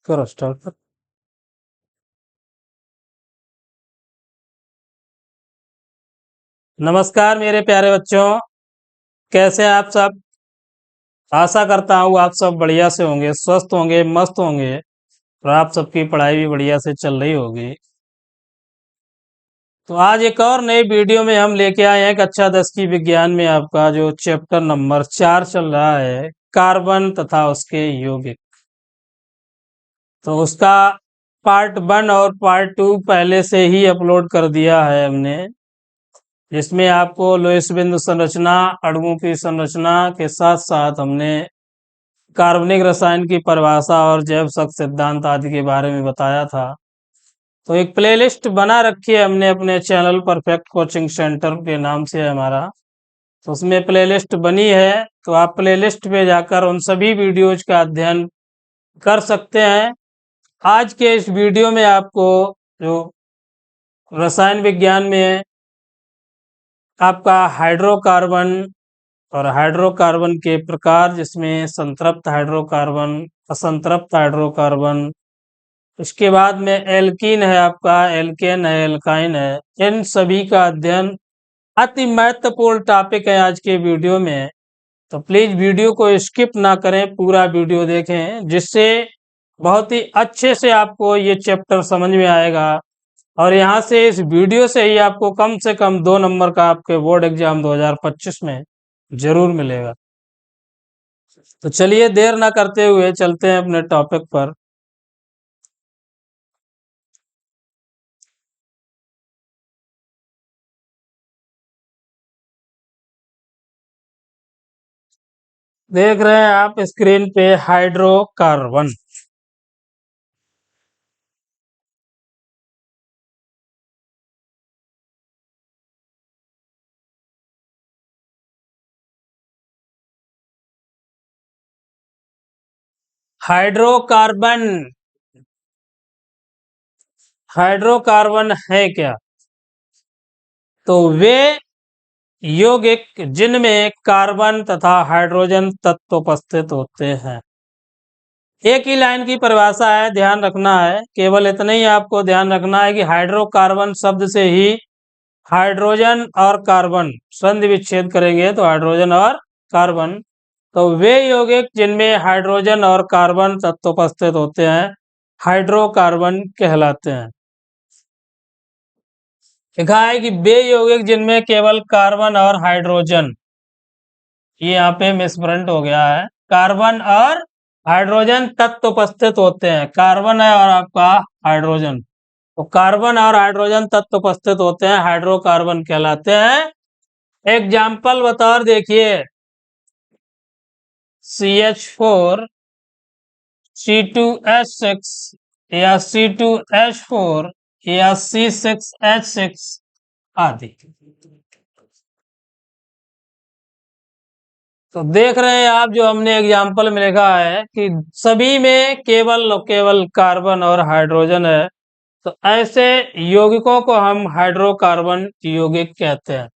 करो स्टार्ट कर। नमस्कार मेरे प्यारे बच्चों, कैसे हैं आप सब। आशा करता हूँ आप सब बढ़िया से होंगे, स्वस्थ होंगे, मस्त होंगे और आप सबकी पढ़ाई भी बढ़िया से चल रही होगी। तो आज एक और नई वीडियो में हम लेके आए हैं कक्षा 10 की विज्ञान में आपका जो चैप्टर नंबर 4 चल रहा है, कार्बन तथा उसके यौगिक। तो उसका पार्ट 1 और पार्ट 2 पहले से ही अपलोड कर दिया है हमने, जिसमें आपको लोहित बिंदु संरचना, अणुओं की संरचना के साथ साथ हमने कार्बनिक रसायन की परिभाषा और जैव शक्ति सिद्धांत आदि के बारे में बताया था। तो एक प्लेलिस्ट बना रखी है हमने अपने चैनल परफेक्ट कोचिंग सेंटर के नाम से हमारा, तो उसमें प्लेलिस्ट बनी है। तो आप प्लेलिस्ट पे जाकर उन सभी वीडियोज का अध्ययन कर सकते हैं। आज के इस वीडियो में आपको जो रसायन विज्ञान में आपका हाइड्रोकार्बन और हाइड्रोकार्बन के प्रकार, जिसमें संतृप्त हाइड्रोकार्बन, असंतृप्त हाइड्रोकार्बन, उसके बाद में एल्कीन है, आपका एल्केन है, एल्काइन है, इन सभी का अध्ययन अति महत्वपूर्ण टॉपिक है आज के वीडियो में। तो प्लीज वीडियो को स्किप ना करें, पूरा वीडियो देखें, जिससे बहुत ही अच्छे से आपको ये चैप्टर समझ में आएगा और यहाँ से इस वीडियो से ही आपको कम से कम 2 नंबर का आपके बोर्ड एग्जाम 2025 में जरूर मिलेगा। तो चलिए देर ना करते हुए चलते हैं अपने टॉपिक पर। देख रहे हैं आप स्क्रीन पे हाइड्रोकार्बन। हाइड्रोकार्बन, हाइड्रोकार्बन है क्या? तो वे यौगिक जिनमें कार्बन तथा हाइड्रोजन तत्व उपस्थित होते हैं। एक ही लाइन की परिभाषा है, ध्यान रखना है, केवल इतना ही आपको ध्यान रखना है कि हाइड्रोकार्बन शब्द से ही हाइड्रोजन और कार्बन संधि विच्छेद करेंगे तो हाइड्रोजन और कार्बन। तो वे यौगिक जिनमें हाइड्रोजन और कार्बन तत्व उपस्थित होते हैं हाइड्रोकार्बन कहलाते हैं। लिखा है कि वे यौगिक जिनमें केवल कार्बन और हाइड्रोजन, ये यहाँ पे मिसप्रिंट हो गया है, कार्बन और हाइड्रोजन तत्व उपस्थित होते हैं। कार्बन है और आपका हाइड्रोजन, तो कार्बन और हाइड्रोजन तत्व उपस्थित होते हैं, हाइड्रोकार्बन कहलाते हैं। एग्जाम्पल बतौर देखिए, CH4, C2H6 या C2H4 या C6H6 आदि। तो देख रहे हैं आप, जो हमने एग्जाम्पल में लिखा है कि सभी में केवल केवल कार्बन और हाइड्रोजन है, तो ऐसे यौगिकों को हम हाइड्रोकार्बन यौगिक कहते हैं।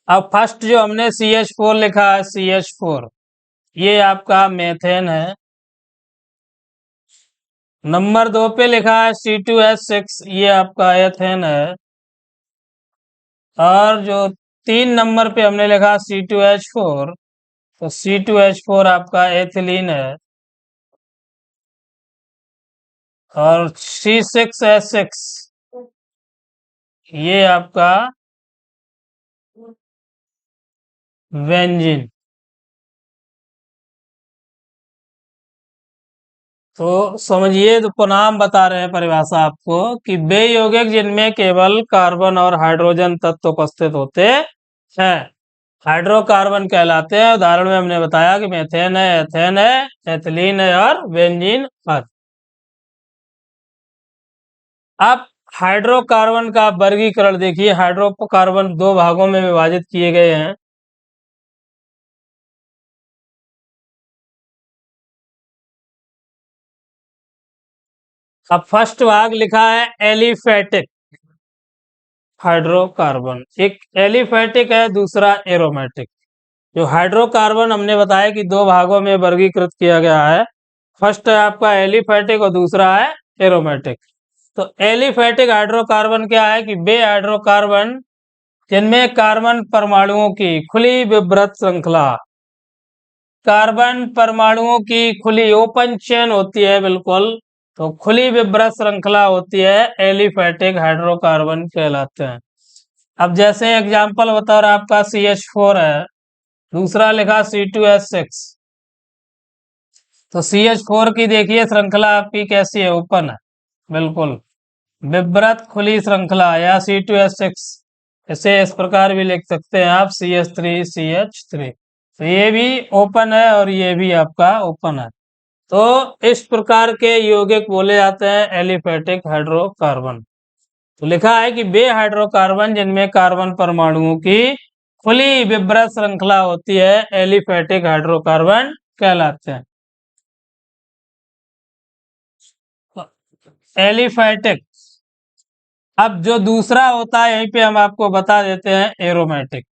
अब फर्स्ट जो हमने CH4 लिखा है, CH4 ये आपका मेथेन है। नंबर 2 पे लिखा है C2H6, ये आपका एथेन है। और जो 3 नंबर पे हमने लिखा C2H4, तो C2H4 आपका एथिलीन है। और C6H6 ये आपका बेंजीन। तो समझिए, तो नाम बता रहे हैं परिभाषा आपको कि वे यौगिक जिनमें केवल कार्बन और हाइड्रोजन तत्व उपस्थित होते हैं हाइड्रोकार्बन कहलाते हैं। उदाहरण में हमने बताया कि मेथेन है, एथेन है, एथिलीन है और बेंजीन है। अब हाइड्रोकार्बन का वर्गीकरण देखिए, हाइड्रोकार्बन 2 भागों में विभाजित किए गए हैं। अब फर्स्ट भाग लिखा है एलिफेटिक हाइड्रोकार्बन, एक एलिफेटिक है, दूसरा एरोमेटिक। जो हाइड्रोकार्बन हमने बताया कि 2 भागों में वर्गीकृत किया गया है, फर्स्ट है आपका एलिफैटिक और दूसरा है एरोमेटिक। तो एलिफैटिक हाइड्रोकार्बन क्या है कि वे हाइड्रोकार्बन जिनमें कार्बन परमाणुओं की खुली विवृत श्रृंखला, कार्बन परमाणुओं की खुली ओपन चेन होती है बिल्कुल, तो खुली विवृत श्रृंखला होती है, एलिफैटिक हाइड्रोकार्बन कहलाते हैं। अब जैसे एग्जांपल बता रहा आपका CH4 है, दूसरा लिखा C2H6, तो CH4 की देखिए श्रृंखला आपकी कैसी है, ओपन है बिल्कुल, विवृत खुली श्रृंखला, या C2H6, इसे इस प्रकार भी लिख सकते हैं आप CH3CH3, तो ये भी ओपन है और ये भी आपका ओपन है। तो इस प्रकार के यौगिक बोले जाते हैं एलिफैटिक हाइड्रोकार्बन। तो लिखा है कि वे हाइड्रोकार्बन जिनमें कार्बन परमाणुओं की खुली विवृत श्रृंखला होती है, एलिफैटिक हाइड्रोकार्बन कहलाते हैं। एलिफैटिक। अब जो दूसरा होता है, यहीं पे हम आपको बता देते हैं, एरोमेटिक।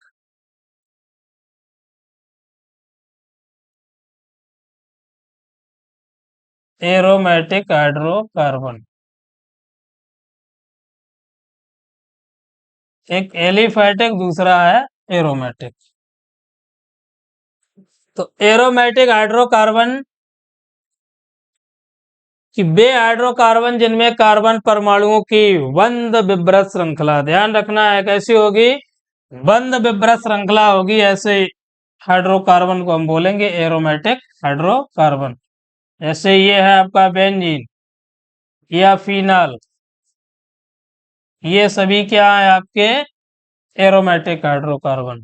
एरोमेटिक हाइड्रोकार्बन, एक एलिफैटिक, दूसरा है एरोमेटिक। तो एरोमेटिक हाइड्रोकार्बन कि वे हाइड्रोकार्बन जिनमें कार्बन परमाणुओं की बंद विवृत श्रृंखला, ध्यान रखना है कैसी होगी, बंद विवृत श्रृंखला होगी, ऐसे हाइड्रोकार्बन को हम बोलेंगे एरोमेटिक हाइड्रोकार्बन। जैसे ये है आपका बेंजीन या फिनाल, ये सभी क्या है आपके एरोमेटिक हाइड्रोकार्बन।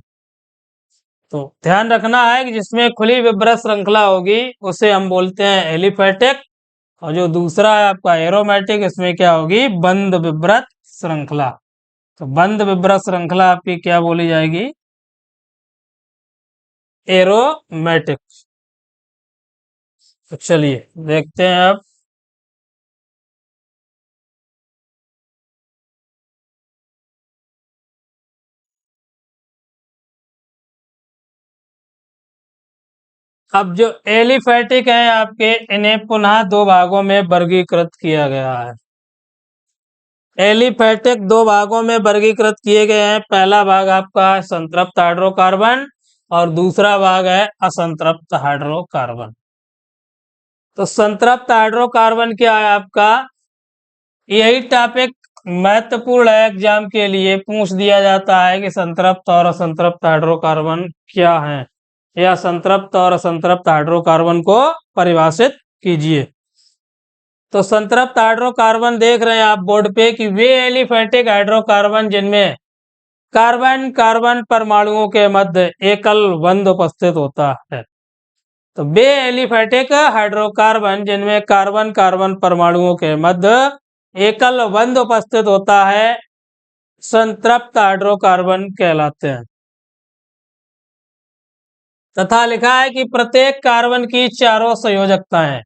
तो ध्यान रखना है कि जिसमें खुली विवृत श्रृंखला होगी उसे हम बोलते हैं एलिफैटिक, और जो दूसरा है आपका एरोमेटिक, इसमें क्या होगी, बंद विवृत श्रृंखला। तो बंद विवृत श्रृंखला आपकी क्या बोली जाएगी, एरोमेटिक। तो चलिए देखते हैं अब जो एलिफैटिक है आपके, इन्हें पुनः दो भागों में वर्गीकृत किया गया है। एलिफैटिक दो भागों में वर्गीकृत किए गए हैं। पहला भाग आपका है संतृप्त हाइड्रोकार्बन और दूसरा भाग है असंतृप्त हाइड्रोकार्बन। तो संतृप्त हाइड्रोकार्बन क्या है आपका, यही टॉपिक महत्वपूर्ण है, एग्जाम के लिए पूछ दिया जाता है कि संतृप्त और असंतृप्त हाइड्रोकार्बन क्या है, या संतृप्त और असंतृप्त हाइड्रोकार्बन को परिभाषित कीजिए। तो संतृप्त हाइड्रोकार्बन देख रहे हैं आप बोर्ड पे कि वे एलिफैटिक हाइड्रोकार्बन जिनमें कार्बन कार्बन परमाणुओं के मध्य एकल बंध उपस्थित होता है। तो वे एलिफैटिक हाइड्रोकार्बन जिनमें कार्बन कार्बन परमाणुओं के मध्य एकल बंध उपस्थित होता है, संतृप्त हाइड्रोकार्बन कहलाते हैं। तथा लिखा है कि प्रत्येक कार्बन की चारों संयोजकताएं,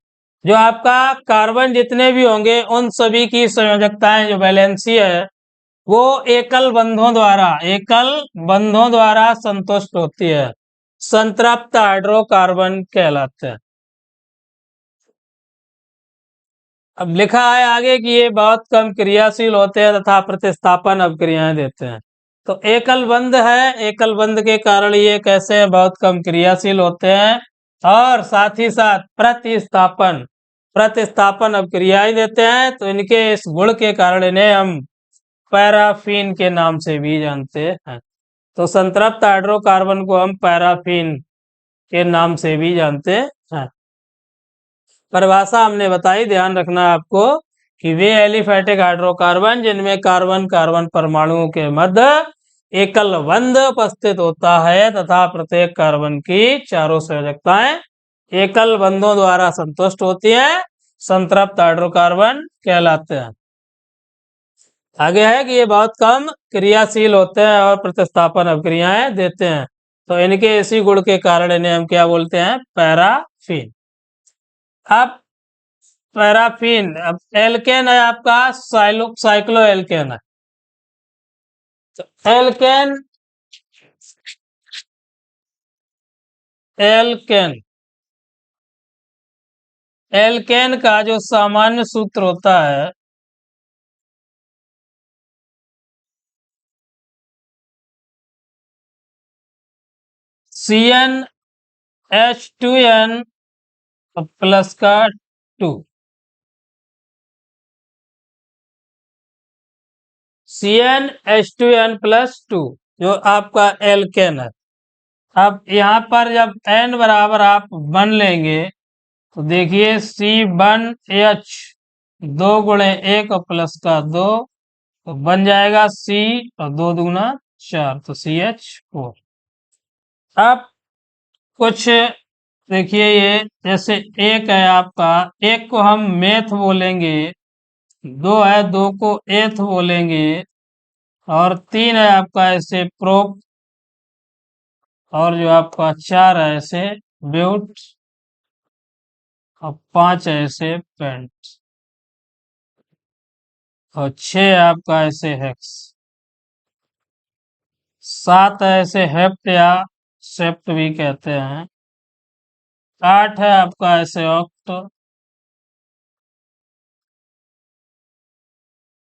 जो आपका कार्बन जितने भी होंगे उन सभी की संयोजकताएं, जो वैलेंसी है, वो एकल बंधों द्वारा संतुष्ट होती है, संतृप्त हाइड्रोकार्बन कहलाते हैं। अब लिखा है आगे कि ये बहुत कम क्रियाशील होते हैं तथा प्रतिस्थापन अभिक्रियाएं देते हैं। तो एकल बंध है, एकल बंध के कारण ये कैसे हैं, बहुत कम क्रियाशील होते हैं, और साथ ही साथ प्रतिस्थापन प्रतिस्थापन अभिक्रियाएं देते हैं। तो इनके इस गुण के कारण इन्हें हम पैराफिन के नाम से भी जानते हैं। तो संतृप्त हाइड्रोकार्बन को हम पैराफिन के नाम से भी जानते हैं। परिभाषा हमने बताई, ध्यान रखना है आपको कि वे एलिफैटिक हाइड्रोकार्बन जिनमें कार्बन कार्बन परमाणुओं के मध्य एकल बंध उपस्थित होता है तथा प्रत्येक कार्बन की चारों संयोजकताएं एकल बंधों द्वारा संतुष्ट होती हैं, संतृप्त हाइड्रोकार्बन कहलाते हैं। आगे है कि ये बहुत कम क्रियाशील होते हैं और प्रतिस्थापन अभिक्रियाएं देते हैं। तो इनके इसी गुण के कारण इन्हें हम क्या बोलते हैं, पैराफिन। अब पैराफिन, अब एल्केन है आपका, साइक्लो एल्केन है। तो एल्केन एल्केन एल्केन का जो सामान्य सूत्र होता है CnH2n प्लस का 2, CnH2n प्लस 2 जो आपका एल्केन है। अब यहाँ पर जब n बराबर आप 1 लेंगे तो देखिए C1H 2 गुणे 1 और प्लस का 2 तो बन जाएगा C और 2 दूना 4 तो CH4। अब कुछ देखिए ये जैसे एक है आपका, एक को हम मेथ बोलेंगे, दो है दो को एथ बोलेंगे, और तीन है आपका ऐसे प्रोप, और जो आपका चार है ऐसे ब्यूट, और पांच है ऐसे पेंट, और छह आपका ऐसे हेक्स, सात है ऐसे हेप्ट या सेप्ट भी कहते हैं, आठ है आपका ऐसे ऑक्ट,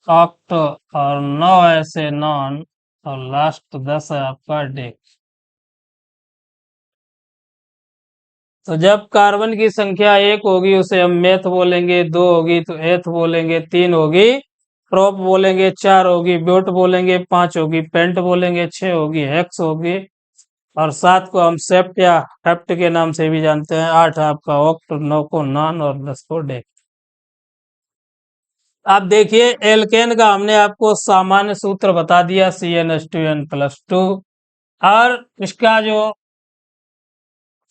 ऑक्ट, और नौ ऐसे नॉन, और लास्ट 10 है आपका डेक। तो जब कार्बन की संख्या एक होगी उसे हम मेथ बोलेंगे, दो होगी तो एथ बोलेंगे, तीन होगी प्रोप बोलेंगे, चार होगी ब्यूट बोलेंगे, पांच होगी पेंट बोलेंगे, छह होगी हेक्स होगी, और सात को हम सेप्ट या हेप्ट के नाम से भी जानते हैं, आठ आपका ऑक्ट, नौ को नॉन, और 10 को डेक। आप देखिए एल्केन का हमने आपको सामान्य सूत्र बता दिया CnH2n प्लस 2, और इसका जो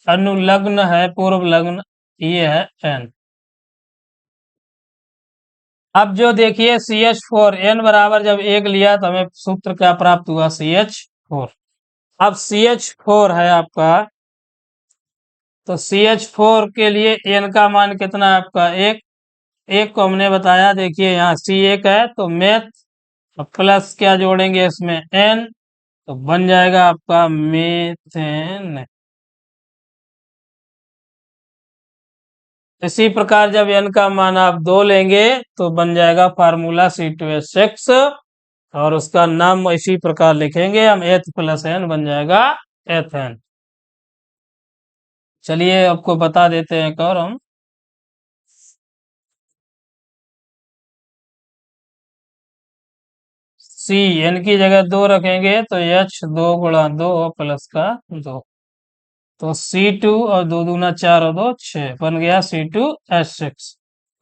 अनुलग्न है पूर्व लग्न ये है n। अब जो देखिए CH4 n बराबर जब एक लिया तो हमें सूत्र क्या प्राप्त हुआ CH4। अब CH4 है आपका, तो CH4 के लिए n का मान कितना है आपका एक, एक को हमने बताया देखिए यहाँ C एक है तो मेथ प्लस क्या जोड़ेंगे इसमें n, तो बन जाएगा आपका मेथेन। इसी प्रकार जब n का मान आप 2 लेंगे तो बन जाएगा फार्मूला C2H6, और उसका नाम इसी प्रकार लिखेंगे हम, एथ प्लस एन बन जाएगा एथेन। चलिए आपको बता देते हैं एक और हम, C n की जगह 2 रखेंगे तो H 2 गुणा 2 प्लस का 2, तो C2 और 2 दूना 4 और 2 6 बन गया C2H6।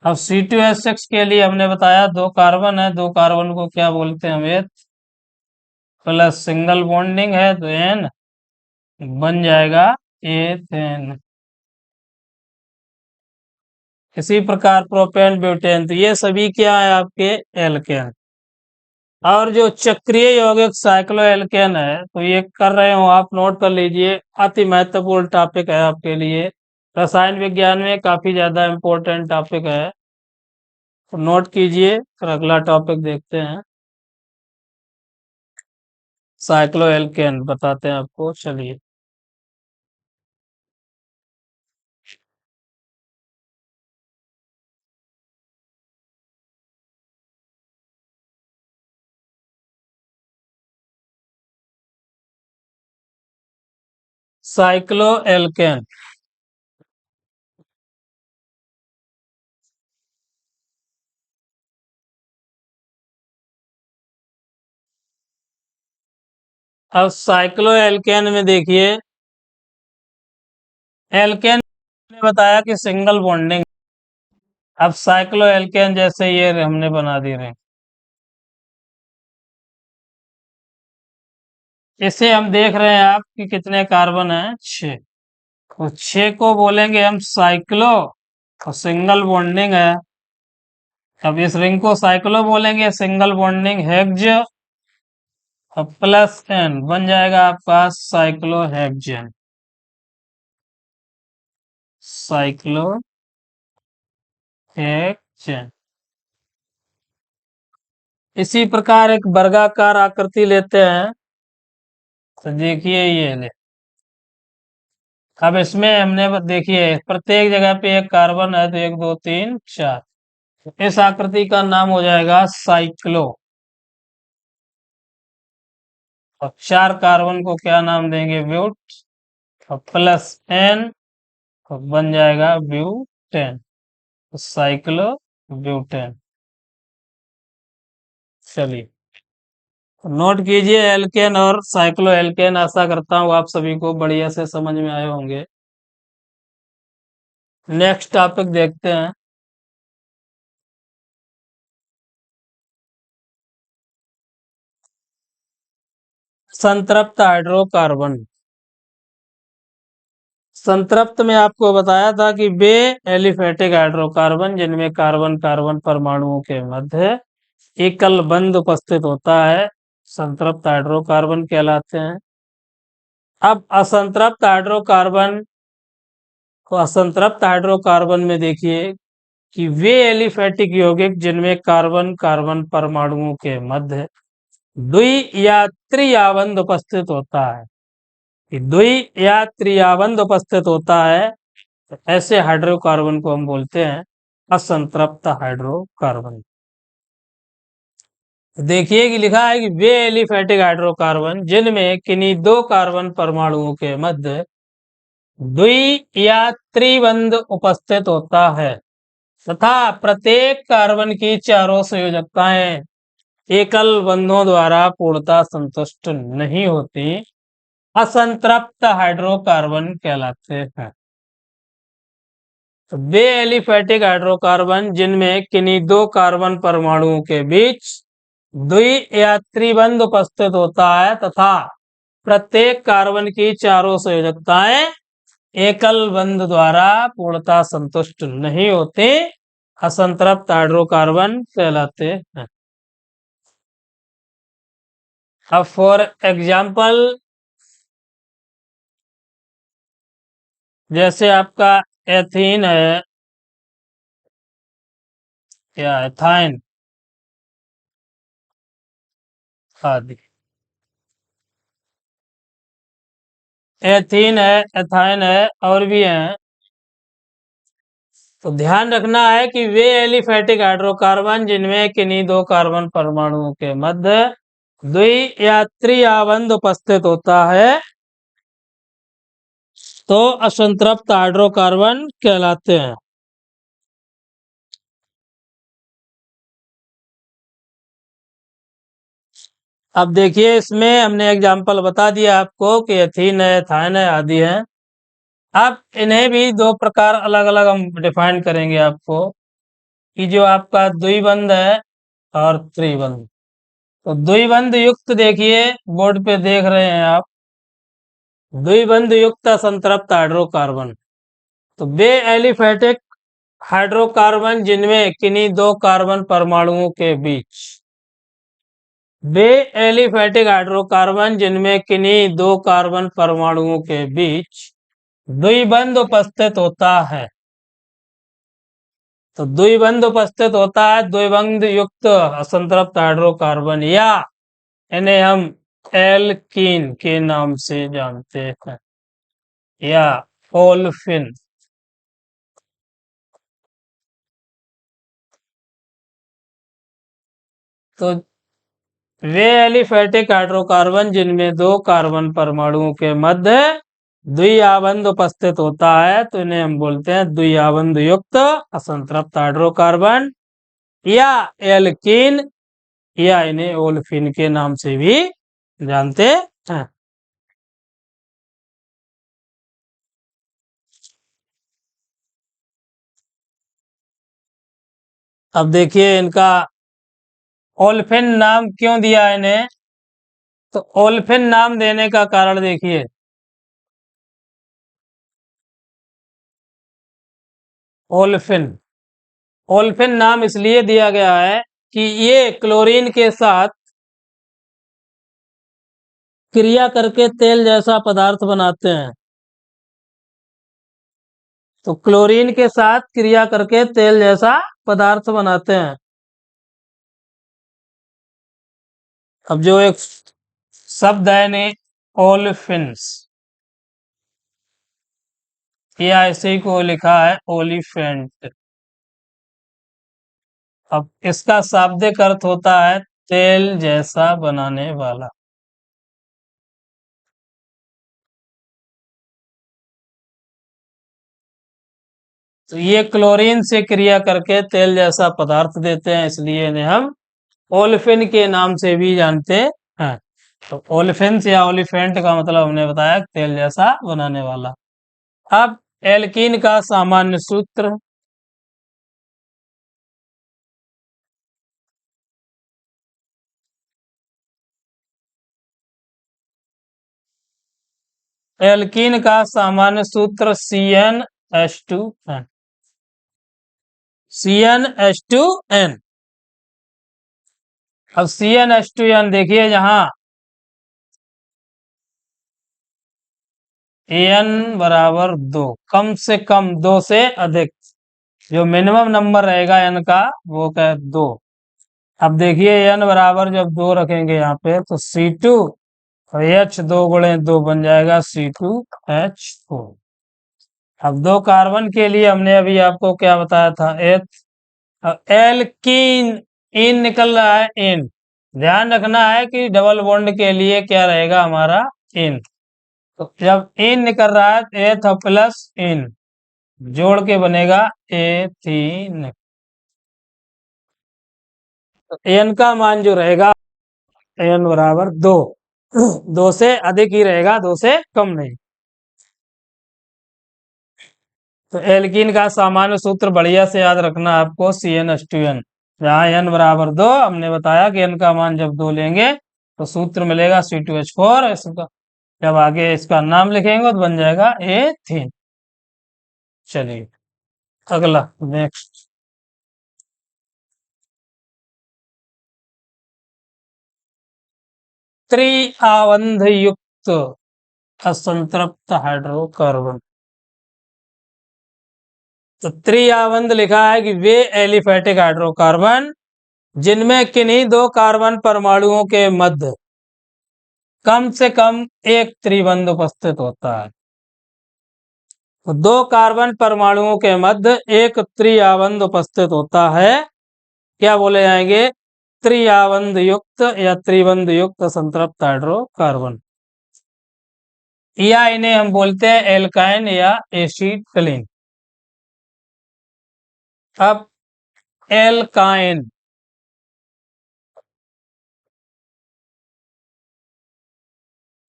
अब C2H6 के लिए हमने बताया दो कार्बन है, दो कार्बन को क्या बोलते हैं हम एथ, प्लस सिंगल बॉन्डिंग है तो N बन जाएगा एथेन। इसी प्रकार प्रोपेन ब्यूटेन, तो ये सभी क्या है आपके एल्केन। और जो चक्रीय यौगिक साइक्लो एल्केन है तो ये कर रहे हो आप, नोट कर लीजिए, अति महत्वपूर्ण टॉपिक है आपके लिए, रसायन विज्ञान में काफी ज्यादा इम्पोर्टेंट टॉपिक है, तो नोट कीजिए। फिर अगला टॉपिक देखते हैं, साइक्लो एल्केन बताते हैं आपको, चलिए। साइक्लो एल्केन, अब साइक्लो एल्केन में देखिए, एल्केन ने बताया कि सिंगल बॉन्डिंग, अब साइक्लो एल्केन जैसे ये हमने बना दी रहे, इसे हम देख रहे हैं आप कि कितने कार्बन है 6, तो 6 को बोलेंगे हम साइक्लो, और सिंगल बॉन्डिंग है, अब इस रिंग को साइक्लो बोलेंगे, सिंगल बॉन्डिंग हेक्ज, और प्लस n बन जाएगा आपका साइक्लो हेक्जेन, साइक्लो हेक्जेन। इसी प्रकार एक वर्गाकार आकृति लेते हैं, तो देखिए ये ले, अब इसमें हमने देखिए प्रत्येक जगह पे एक कार्बन है, तो 1 2 3 4। इस आकृति का नाम हो जाएगा साइक्लो। और 4 कार्बन को क्या नाम देंगे? ब्यूट। और प्लस एन बन जाएगा ब्यूटेन। तो साइक्लो ब्यूटेन। चलिए नोट कीजिए एल्केन और साइक्लो एल्केन। आशा करता हूँ आप सभी को बढ़िया से समझ में आए होंगे। नेक्स्ट टॉपिक देखते हैं। संतृप्त हाइड्रोकार्बन। संतृप्त में आपको बताया था कि वे एलिफेटिक हाइड्रोकार्बन जिनमें कार्बन कार्बन परमाणुओं के मध्य एकल बंध उपस्थित होता है, संतृप्त हाइड्रोकार्बन कहलाते हैं। अब असंतृप्त हाइड्रोकार्बन को असंतृप्त हाइड्रोकार्बन में देखिए कि वे एलिफेटिक यौगिक जिनमें कार्बन कार्बन परमाणुओं के मध्य द्वि या त्रिआबंध उपस्थित होता है। कि द्वि या त्रिआबंध उपस्थित होता है, तो ऐसे हाइड्रोकार्बन को हम बोलते हैं असंतृप्त हाइड्रोकार्बन। देखिए कि लिखा है कि वे एलिफेटिक हाइड्रोकार्बन जिनमें किन्हीं दो कार्बन परमाणुओं के मध्य द्वि या त्रिबंध उपस्थित होता है तथा प्रत्येक कार्बन की चारों संयोजकताएं एकल बंधों द्वारा पूर्णतः संतुष्ट नहीं होती, असंतृप्त हाइड्रोकार्बन कहलाते हैं। तो वे एलिफेटिक हाइड्रोकार्बन जिनमें किन्हीं दो कार्बन परमाणुओं के बीच द्वि या त्रिबंध उपस्थित होता है तथा प्रत्येक कार्बन की चारों संयोजकताएं एकल बंध द्वारा पूर्णतः संतुष्ट नहीं होते, असंतृप्त हाइड्रोकार्बन कहलाते हैं। अब फॉर एग्जाम्पल जैसे आपका एथीन है या एथाइन आदि। एथीन है, एथाइन है और भी हैं। तो ध्यान रखना है कि वे एलिफेटिक हाइड्रोकार्बन जिनमें किन्हीं दो कार्बन परमाणुओं के मध्य द्वि या त्रिआबंध उपस्थित होता है तो असंतृप्त हाइड्रोकार्बन कहलाते हैं। अब देखिए इसमें हमने एग्जाम्पल बता दिया आपको कि एथीन है, एथाइन है आदि है। अब इन्हें भी दो प्रकार अलग अलग हम डिफाइन करेंगे आपको कि जो आपका द्विबंध है और त्रिबंध। तो द्विबंध युक्त देखिए बोर्ड पे देख रहे हैं आप, द्विबंध युक्त असंतृप्त हाइड्रोकार्बन। तो वे एलिफेटिक हाइड्रोकार्बन जिनमें किन्हीं दो कार्बन परमाणुओं के बीच वे एलिफेटिक हाइड्रोकार्बन जिनमें किन्हीं दो कार्बन परमाणुओं के बीच द्विबंध उपस्थित होता है। तो द्विबंध उपस्थित होता है द्विबंध युक्त असंतृप्त हाइड्रोकार्बन या इन्हें हम एल्कीन के नाम से जानते हैं या ओल्फिन। तो वे एलिफेटिक हाइड्रोकार्बन जिनमें दो कार्बन परमाणुओं के मध्य द्विआबंध उपस्थित होता है तो इन्हें हम बोलते हैं द्विआबंध युक्त असंतृप्त हाइड्रोकार्बन या एल्कीन या इन्हें ओल्फिन के नाम से भी जानते हैं। अब देखिए इनका ओल्फिन नाम क्यों दिया इन्हें? तो ओल्फिन नाम देने का कारण देखिए, ओल्फिन ओल्फिन नाम इसलिए दिया गया है कि ये क्लोरीन के साथ क्रिया करके तेल जैसा पदार्थ बनाते हैं। तो क्लोरीन के साथ क्रिया करके तेल जैसा पदार्थ बनाते हैं। अब जो एक शब्द है ने ओल्फिन्स, ये ऐसे ही को लिखा है ओलिफेंट। अब इसका शाब्दिक अर्थ होता है तेल जैसा बनाने वाला। तो ये क्लोरीन से क्रिया करके तेल जैसा पदार्थ देते हैं, इसलिए इन्हें हम ओलिफिन के नाम से भी जानते हैं। तो ओलिफिन्स या ओलिफेंट का मतलब हमने बताया तेल जैसा बनाने वाला। अब एल्कीन का सामान्य सूत्र। एल्कीन का सामान्य सूत्र CnH2n। CnH2n। अब CnH2n देखिए, जहां An बराबर 2, कम से कम 2 से अधिक, जो मिनिमम नंबर रहेगा n का वो क्या 2। अब देखिए n बराबर जब 2 रखेंगे यहाँ पे तो C2 और H 2 गुणे 2 बन जाएगा C2H4। अब 2 कार्बन के लिए हमने अभी आपको क्या बताया था, एथ। एल्कीन, इन निकल रहा है इन। ध्यान रखना है कि डबल बॉन्ड के लिए क्या रहेगा हमारा इन। तो जब इन निकल रहा है एथ प्लस इन जोड़ के बनेगा एथीन। तो एन का मान जो रहेगा एन बराबर 2। 2 से अधिक ही रहेगा, 2 से कम नहीं। तो एल्कीन का सामान्य सूत्र बढ़िया से याद रखना आपको CnH2n। जहाँ n बराबर 2, हमने बताया कि n का मान जब 2 लेंगे तो सूत्र मिलेगा C2H4। इसका जब आगे इसका नाम लिखेंगे तो बन जाएगा एथीन। चलिए अगला नेक्स्ट। त्रिआवंध युक्त असंतृप्त हाइड्रोकार्बन। तो त्रिआवंध लिखा है कि वे एलिफेटिक हाइड्रोकार्बन जिनमें किन्हीं 2 कार्बन परमाणुओं के मध्य कम से कम एक त्रिबंध उपस्थित होता है। तो 2 कार्बन परमाणुओं के मध्य एक त्रिआवंध उपस्थित होता है, क्या बोले जाएंगे, त्रिआवंध युक्त या त्रिबंध युक्त संतृप्त हाइड्रोकार्बन, या इन्हें हम बोलते हैं एल्काइन या एसिटिलीन। अब एल्काइन,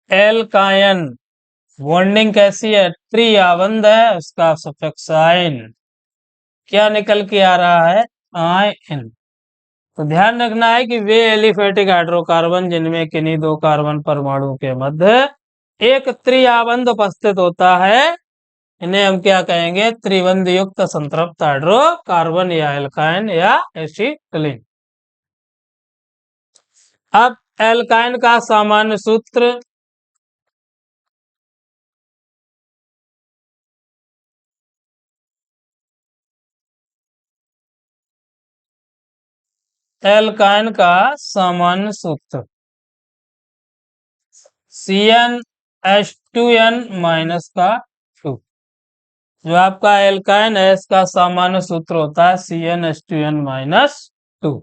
एल्काइन बॉन्डिंग कैसी है, त्रिआवंध है, उसका सफिक्स आइन क्या निकल के आ रहा है, आइन। तो ध्यान रखना है कि वे एलिफेटिक हाइड्रोकार्बन जिनमें किन्हीं 2 कार्बन परमाणु के मध्य एक त्रिआवंध उपस्थित होता है, इन्हें हम क्या कहेंगे, त्रिबंध युक्त संतृप्त हाइड्रोकार्बन या एल्काइन या एसिटिलीन। अब एल्काइन का सामान्य सूत्र। एल्काइन का सामान्य सूत्र CnH2n माइनस का 2। जो आपका एल्काइन है इसका सामान्य सूत्र होता है CnH2n माइनस 2।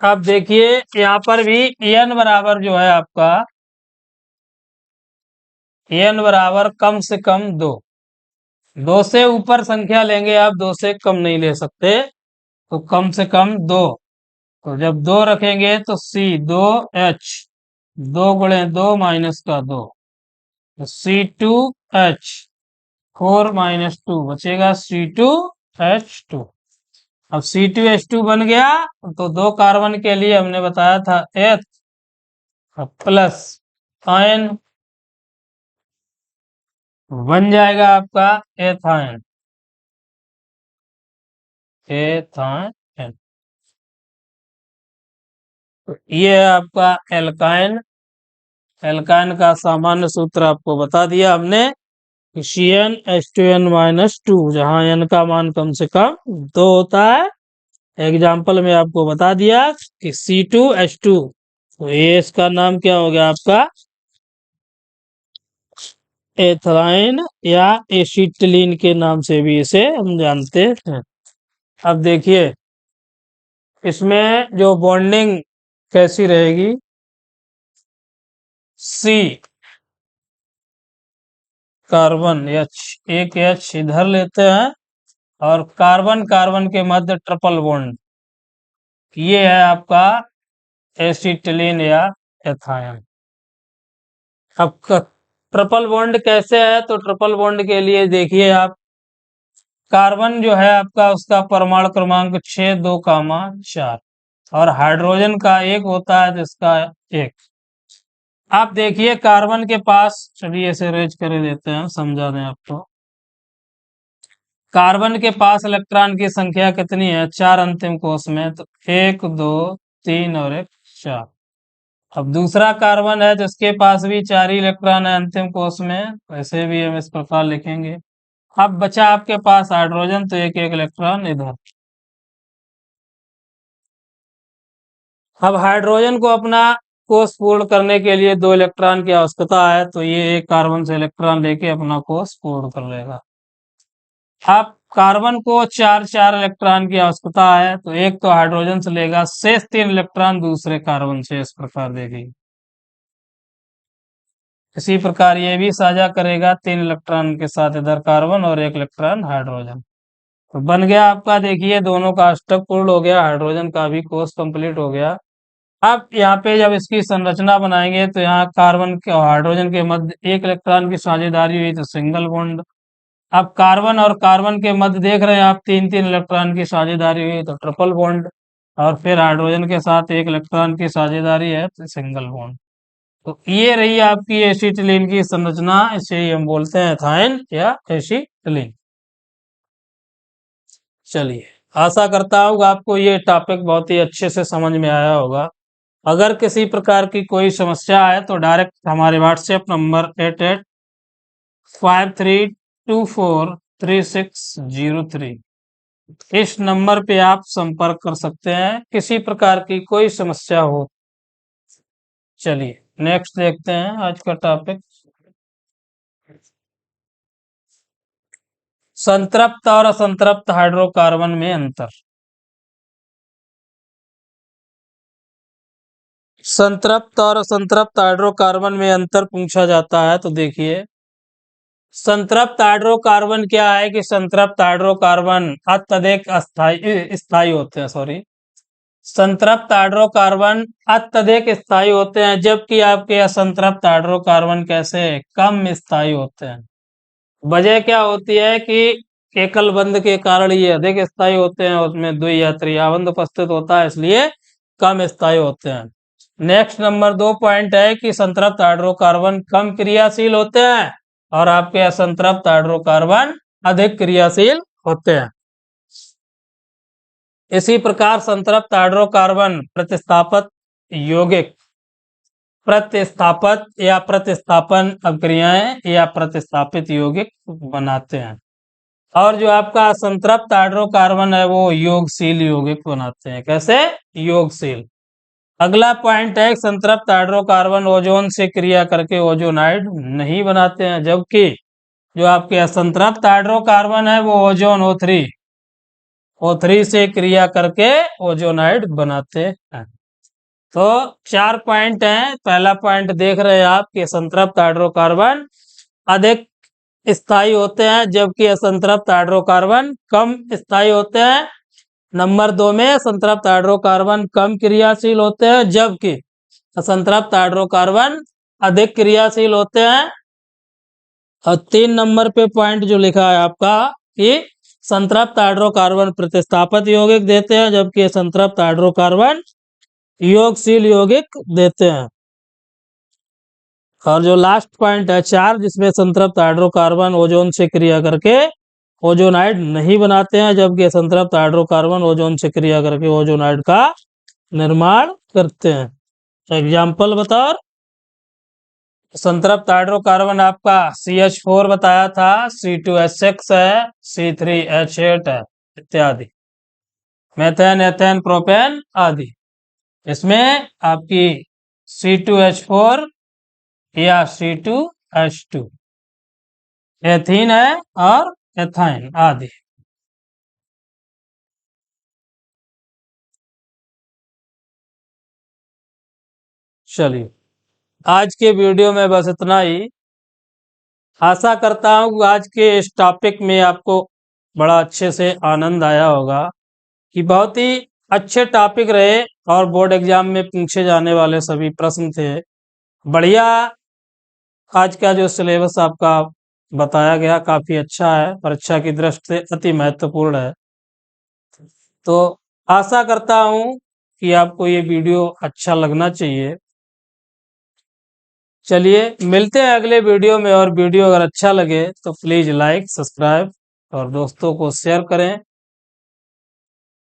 अब देखिए यहाँ पर भी n बराबर जो है आपका, n बराबर कम से कम 2। 2 से ऊपर संख्या लेंगे आप, 2 से कम नहीं ले सकते, तो कम से कम 2। तो जब 2 रखेंगे तो C2H 2 गुणे 2 माइनस का 2, C2H4 माइनस 2 बचेगा C2H2। अब C2H2 बन गया तो 2 कार्बन के लिए हमने बताया था एथ प्लस आयन बन जाएगा आपका एथाइन। एथाइन तो ये है आपका एल्काइन। एल्काइन का सामान्य सूत्र आपको बता दिया हमने, CnH2n माइनस 2, जहां n का मान कम से कम 2 होता है। एग्जाम्पल में आपको बता दिया कि C2H2 तो ये इसका नाम क्या हो गया आपका, एथराइन या एसिटिलीन के नाम से भी इसे हम जानते हैं। अब देखिए इसमें जो बॉन्डिंग कैसी रहेगी, सी कार्बन एच, एक एच इधर लेते हैं और कार्बन कार्बन के मध्य ट्रिपल बॉन्ड, ये है आपका एसिटिलीन या एथाइन। अब ट्रिपल बॉन्ड कैसे है, तो ट्रिपल बॉन्ड के लिए देखिए आप, कार्बन जो है आपका उसका परमाणु क्रमांक 6 2 4 और हाइड्रोजन का एक होता है जिसका एक। आप देखिए कार्बन के पास, चलिए इसे रेज कर देते हैं समझा दें आपको। कार्बन के पास इलेक्ट्रॉन की संख्या कितनी है, 4 अंतिम कोष में, तो 1 2 3 और 1 4। अब दूसरा कार्बन है जिसके पास भी 4 ही इलेक्ट्रॉन है अंतिम कोष में, वैसे भी हम इस प्रकार लिखेंगे। अब बचा आपके पास हाइड्रोजन, तो एक एक इलेक्ट्रॉन इधर। अब हाइड्रोजन को अपना कोष पूर्ण करने के लिए 2 इलेक्ट्रॉन की आवश्यकता है, तो ये एक कार्बन से इलेक्ट्रॉन लेके अपना कोष पूर्ण कर लेगा। अब कार्बन को 4 4 इलेक्ट्रॉन की आवश्यकता है, तो एक तो हाइड्रोजन से लेगा, शेष 3 इलेक्ट्रॉन दूसरे कार्बन से इस प्रकार देगी। इसी प्रकार ये भी साझा करेगा 3 इलेक्ट्रॉन के साथ, इधर कार्बन और 1 इलेक्ट्रॉन हाइड्रोजन। तो बन गया आपका, देखिए दोनों का अष्टक पूर्ण हो गया, हाइड्रोजन का भी कोष कंप्लीट हो गया। अब यहाँ पे जब इसकी संरचना बनाएंगे तो यहाँ कार्बन के और हाइड्रोजन के मध्य 1 इलेक्ट्रॉन की साझेदारी हुई तो सिंगल बॉन्ड। अब कार्बन और कार्बन के मध्य देख रहे हैं आप 3 3 इलेक्ट्रॉन की साझेदारी हुई तो ट्रिपल बॉन्ड, और फिर हाइड्रोजन के साथ 1 इलेक्ट्रॉन की साझेदारी है तो सिंगल बॉन्ड। तो ये रही आपकी एसिटिलीन की संरचना, इसे ही हम बोलते हैं एथाइन या एसिटिलीन। चलिए, आशा करता हूँ आपको ये टॉपिक बहुत ही अच्छे से समझ में आया होगा। अगर किसी प्रकार की कोई समस्या है तो डायरेक्ट हमारे व्हाट्सएप नंबर 8853243603, इस नंबर पे आप संपर्क कर सकते हैं किसी प्रकार की कोई समस्या हो। चलिए नेक्स्ट देखते हैं आज का टॉपिक, संतृप्त और असंतृप्त हाइड्रोकार्बन में अंतर। संतृप्त और असंतृप्त हाइड्रोकार्बन में अंतर पूछा जाता है, तो देखिए संतृप्त हाइड्रोकार्बन क्या है कि संतृप्त हाइड्रोकार्बन अत्यधिक अस्थायी स्थायी होते हैं, सॉरी, संतृप्त हाइड्रोकार्बन अत्यधिक स्थायी होते हैं, जबकि आपके असंतृप्त हाइड्रोकार्बन कैसे कम स्थायी होते हैं। वजह क्या होती है कि एकल बंध के कारण ये अधिक स्थायी होते हैं, उसमें द्वि या त्रियाबंध उपस्थित होता है इसलिए कम स्थायी होते हैं। नेक्स्ट नंबर 2 पॉइंट है कि संतृप्त हाइड्रोकार्बन कम क्रियाशील होते हैं और आपके असंतृप्त हाइड्रोकार्बन अधिक क्रियाशील होते हैं। इसी प्रकार संतृप्त हाइड्रोकार्बन प्रतिस्थापक यौगिक, प्रतिस्थापक या प्रतिस्थापन अभिक्रियाएं या प्रतिस्थापित यौगिक बनाते हैं, और जो आपका संतृप्त हाइड्रोकार्बन है वो योगशील यौगिक बनाते हैं। कैसे? योगशील। अगला पॉइंट है संतृप्त हाइड्रोकार्बन ओजोन से क्रिया करके ओजोनाइड नहीं बनाते हैं, जबकि जो आपके असंतृप्त हाइड्रोकार्बन है वो ओजोन O3 से क्रिया करके ओजोनाइड बनाते हैं। तो 4 पॉइंट हैं। पहला पॉइंट देख रहे हैं आप कि संतृप्त हाइड्रोकार्बन अधिक स्थायी होते हैं जबकि असंतृप्त हाइड्रोकार्बन कम स्थायी होते हैं। नंबर 2 में संतृप्त हाइड्रोकार्बन कम क्रियाशील होते हैं जबकि असंतृप्त हाइड्रोकार्बन अधिक क्रियाशील होते हैं। और 3 नंबर पे पॉइंट जो लिखा है आपका कि संतृप्त हाइड्रोकार्बन प्रतिस्थापित यौगिक देते हैं जबकि संतृप्त हाइड्रोकार्बन योगशील यौगिक देते हैं। और जो लास्ट पॉइंट है 4, जिसमें संतृप्त हाइड्रोकार्बन ओजोन से क्रिया करके ओजोनाइड नहीं बनाते हैं जबकि संतृप्त हाइड्रोकार्बन ओजोन से क्रिया करके ओजोनाइड का निर्माण करते हैं। एग्जाम्पल बताओ। संतृप्त हाइड्रोकार्बन आपका CH4 बताया था, C2H6 है, C3H8 है इत्यादि, मेथेन, एथेन, प्रोपेन आदि। इसमें आपकी C2H4 या C2H2, एथीन है और एथाइन आदि। चलिए, आज के वीडियो में बस इतना ही। आशा करता हूँ कि आज के इस टॉपिक में आपको बड़ा अच्छे से आनंद आया होगा, कि बहुत ही अच्छे टॉपिक रहे और बोर्ड एग्जाम में पूछे जाने वाले सभी प्रश्न थे। बढ़िया, आज का जो सिलेबस आपका बताया गया काफी अच्छा है, परीक्षा की दृष्टि से अति महत्वपूर्ण है। तो आशा करता हूँ कि आपको ये वीडियो अच्छा लगना चाहिए। चलिए, मिलते हैं अगले वीडियो में, और वीडियो अगर अच्छा लगे तो प्लीज लाइक, सब्सक्राइब और दोस्तों को शेयर करें।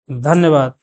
धन्यवाद।